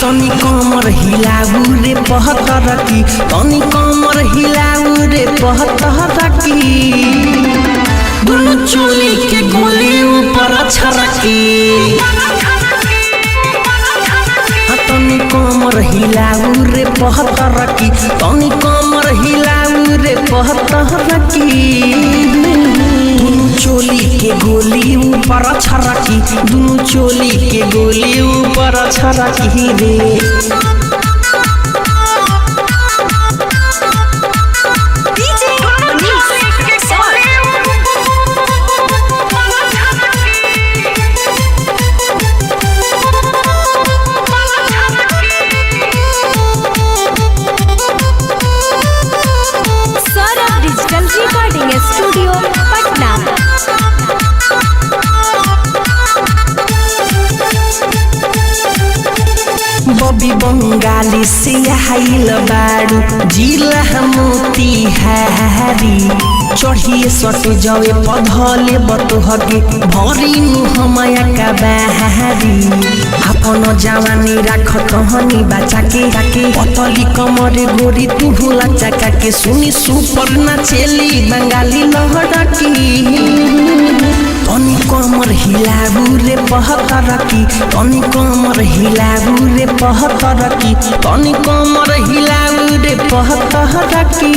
तनी कमर हिलाऊ रे 75 की तनी कमर हिलाऊ रे 75 की दुनु चोली के गोली ऊपर छरकी तनी कमर हिलाऊ रे 75 की तनी कमर हिलाऊ रे 75 की दुनु चोली के गोली ऊपर छरकी दुनु चोली के गोली ऊपर छरकी रे रिकॉर्डिंग स्टूडियो पटना। बबी बंगाली से आइल बारू जिला मोतिहारी चढ़िए सट जावे पधले बतोहगे भरी मुहमाया का बहारी अपन जवानी राख कहनी बचा के पतली कमर गोरी तू भूला चका के सुनी सुपर नाचेली बंगाली लहड़की तनी कमर हिलाऊ रे 75 की तनी कमर हिलाऊ रे 75 की तनी कमर हिलाऊ रे 75 की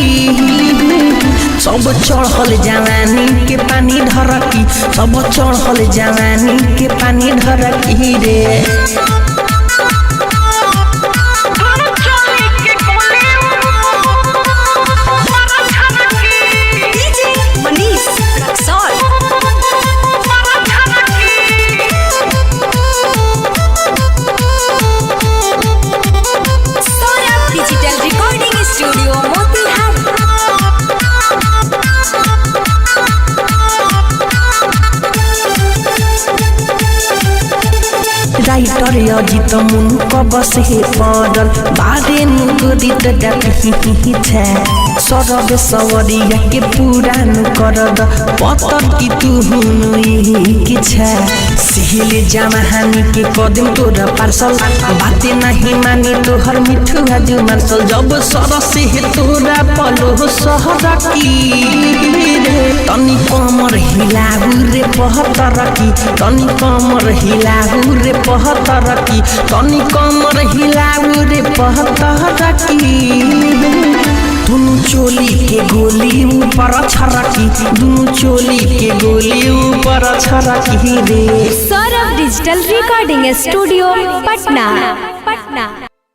सब चढ़ल जवानी के पानी ढरकी सब चढ़ल जवानी के पानी ढरकी रे recording studio Motihari. Writer Ajit मुन कबस हे पडल बारे नुगरित डाकी छे सरब सवरिया के पुरानो करद पतर की तू हुनु की छे सिहिले जमाहानी के कदम तोरा पार्सल बाते नहीं माने तोहर मिठू हाजू मार्शल जब सरस हे तोरा पलो शहर की तनी कमर हिलाऊ रे 75 की तनी कमर हिलाऊ रे 75 की तनी कमर हिलाऊ रे 75 की दुनु चोली के गोली ऊपर छरकी दुनु चोली के गोली ऊपर छरकी रे Saurabh digital recording studio Patna.